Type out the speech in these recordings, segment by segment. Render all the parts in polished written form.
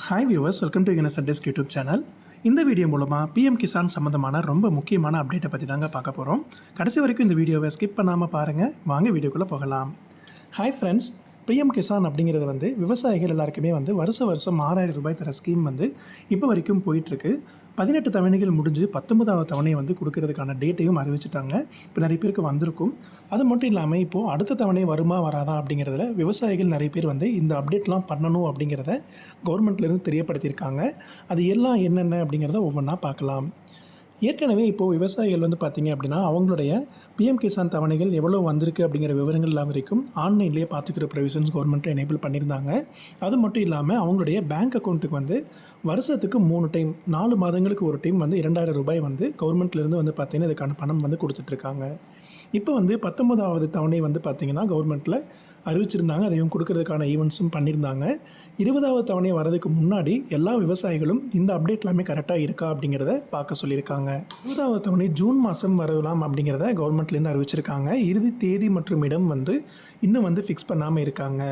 Hi viewers, welcome to Innocent desk YouTube channel. இந்த video மூலமாக PM Kisan சம்மந்தமான ரொம்ப முக்கியமான அப்டேட்டை பற்றி தாங்க பார்க்க போகிறோம். கடைசி வரைக்கும் இந்த வீடியோவை ஸ்கிப் பண்ணாமல் பாருங்கள். வாங்க வீடியோக்குள்ளே போகலாம். ஹாய் ஃப்ரெண்ட்ஸ், பிஎம் கிசான் அப்படிங்கிறது விவசாயிகள் எல்லாருக்குமே வருஷம் 6000 ரூபாய் தர ஸ்கீம் இப்போ வரைக்கும் போயிட்டுருக்கு. 18 தவணைகள் முடிஞ்சு 19வது தவணையை கொடுக்கறதுக்கான டேட்டையும் அறிவிச்சிட்டாங்க. இப்போ நிறைய பேருக்கு வந்திருக்கும். அது மட்டும் இல்லாமல் இப்போது அடுத்த தவணை வருமா வராதா அப்படிங்கிறதுல விவசாயிகள் நிறைய பேர் இந்த அப்டேட்லாம் பண்ணணும் அப்படிங்கிறத கவர்மெண்ட்லேருந்து தெரியப்படுத்தியிருக்காங்க. அது எல்லாம் என்னென்ன அப்படிங்கிறத ஒவ்வொன்றா பார்க்கலாம். ஏற்கனவே இப்போது விவசாயிகள் பார்த்தீங்க அப்படின்னா அவங்களுடைய பிஎம் கிசான் தவணைகள் எவ்வளோ வந்திருக்கு அப்படிங்கிற விவரங்கள் எல்லாம் வரைக்கும் ஆன்லைன்லேயே பார்த்துக்கிற ப்ரொவிஷன்ஸ் கவர்மெண்ட்டில் எனேபிள் பண்ணியிருந்தாங்க. அது மட்டும் இல்லாமல் அவங்களுடைய பேங்க் அக்கௌண்ட்டுக்கு வருஷத்துக்கு 3 டைம் 4 மாதங்களுக்கு ஒரு டைம் 2000 ரூபாய் கவர்மெண்ட்லேருந்து பார்த்தீங்கன்னா இதுக்கான பணம் கொடுத்துட்ருக்காங்க. இப்போ 19வது தவணை பார்த்தீங்கன்னா கவர்மெண்ட்டில் அறிவிச்சிருந்தாங்க. அதையும் கொடுக்கறதுக்கான ஈவெண்ட்ஸும் பண்ணியிருந்தாங்க. 20வது தவணை வரதுக்கு முன்னாடி எல்லா விவசாயிகளும் இந்த அப்டேட் எல்லாமே கரெக்டாக இருக்கா அப்படிங்கிறத பார்க்க சொல்லியிருக்காங்க. 20வது தவணை ஜூன் மாதம் வரலாம் அப்படிங்கிறத கவர்மெண்ட்லேருந்து அறிவிச்சிருக்காங்க. இறுதி தேதி மற்றும் இடம் இன்னும் ஃபிக்ஸ் பண்ணாமல் இருக்காங்க.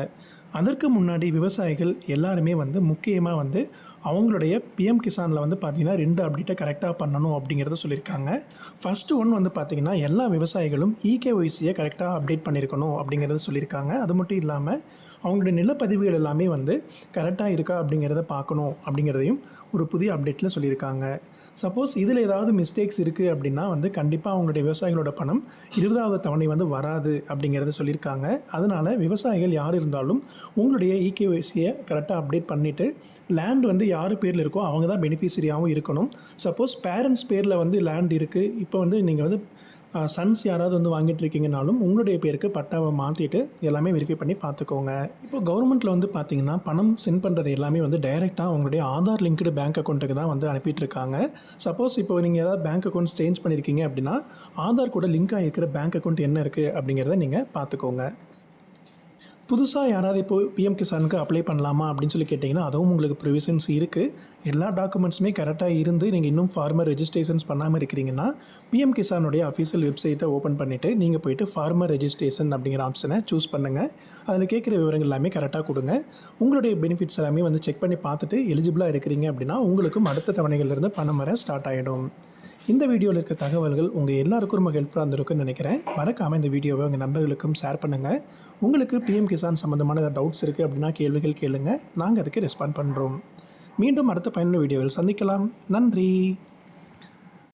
அதற்கு முன்னாடி விவசாயிகள் எல்லாருமே முக்கியமாக அவங்களுடைய பிஎம் கிசானில் பார்த்தீங்கன்னா 2 அப்டேட்டை கரெக்டாக பண்ணணும் அப்படிங்கிறத சொல்லியிருக்காங்க. ஃபஸ்ட்டு ஒன் பார்த்தீங்கன்னா எல்லா விவசாயிகளும் இகேஒய்சியை கரெக்டாக அப்டேட் பண்ணியிருக்கணும் அப்படிங்கிறத சொல்லியிருக்காங்க. அது மட்டும் இல்லாமல் அவங்களுடைய நிலப்பதிவுகள் எல்லாமே கரெக்டாக இருக்கா அப்படிங்கிறத பார்க்கணும் அப்படிங்கிறதையும் ஒரு புதிய அப்டேட்டில் சொல்லியிருக்காங்க. சப்போஸ் இதில் ஏதாவது மிஸ்டேக்ஸ் இருக்குது அப்படின்னா கண்டிப்பாக அவங்களுடைய விவசாயிகளோட பணம் 20வது தவணை வராது அப்படிங்கிறத சொல்லியிருக்காங்க. அதனால் விவசாயிகள் யார் இருந்தாலும் உங்களுடைய இகேஒய்சியை கரெக்டாக அப்டேட் பண்ணிவிட்டு லேண்ட் யார் பேரில் இருக்கோ அவங்க தான் பெனிஃபிஷரியாகவும் இருக்கணும். சப்போஸ் பேரண்ட்ஸ் பேரில் லேண்ட் இருக்குது, இப்போ நீங்கள் சன்ஸ் யாராவது வாங்கிட்டு இருக்கீங்கனாலும் உங்களுடைய பேருக்கு பட்டாவை மாற்றிட்டு எல்லாமே வெரிஃபை பண்ணி பார்த்துக்கோங்க. இப்போ கவர்மெண்ட்டில் பார்த்தீங்கன்னா பணம் சென்ட் பண்ணுறது எல்லாமே டைரெக்டாக அவங்களுடைய ஆதார் லிங்க்டு பேங்க் அக்கௌண்ட்டுக்கு தான் அனுப்பிட்டு இருக்காங்க. சப்போஸ் இப்போ நீங்கள் ஏதாவது பேங்க் அக்கௌண்ட்ஸ் சேஞ்ச் பண்ணியிருக்கீங்க அப்படின்னா ஆதார் கூட லிங்க் ஆகிருக்கிற பேங்க் அக்கௌண்ட் என்ன இருக்குது அப்படிங்கிறத நீங்கள் பார்த்துக்கோங்க. புதுசாக யாராவது இப்போ பிஎம் கிசானுக்கு அப்ளை பண்ணலாமா அப்படின்னு சொல்லி கேட்டிங்கன்னா அதுவும் உங்களுக்கு ப்ரொவிஷன்ஸ் இருக்குது. எல்லா டாக்குமெண்ட்ஸுமே கரெக்டாக இருந்து நீங்கள் இன்னும் ஃபார்மர் ரெஜிஸ்ட்ரேஷன்ஸ் பண்ணாமல் இருக்கிறீங்கன்னா பிஎம் கிசானுடைய அஃபீஷியல் வெப்சைட்டை ஓப்பன் பண்ணிவிட்டு நீங்கள் போய்ட்டு ஃபார்மர் ரெஜிஸ்ட்ரேஷன் அப்படிங்கிற ஆப்ஷனை சூஸ் பண்ணுங்கள். அதில் கேட்குற விவரங்கள் எல்லாமே கரெக்டாக கொடுங்க. உங்களுடைய பெனிஃபிட்ஸ் எல்லாமே செக் பண்ணி பார்த்துட்டு எலிஜிபிளாக இருக்கிறீங்க அப்படின்னா உங்களுக்கும் அடுத்த தவணைகள்லேருந்து பணம் வர ஸ்டார்ட் ஆகிடும். இந்த வீடியோவில் இருக்க தகவல்கள் உங்கள் எல்லாருக்கும் ரொம்ப ஹெல்ப்ஃபுல்லாக இருந்திருக்குன்னு நினைக்கிறேன். மறக்காமல் இந்த வீடியோவை உங்கள் நண்பர்களுக்கும் ஷேர் பண்ணுங்கள். உங்களுக்கு பிஎம் கிசான் சம்மந்தமான டவுட்ஸ் இருக்குது அப்படின்னா கேள்விகள் கேளுங்க, நாங்கள் அதுக்கு ரெஸ்பாண்ட் பண்ணுறோம். மீண்டும் அடுத்த பயனுள்ள வீடியோவில் சந்திக்கலாம். நன்றி.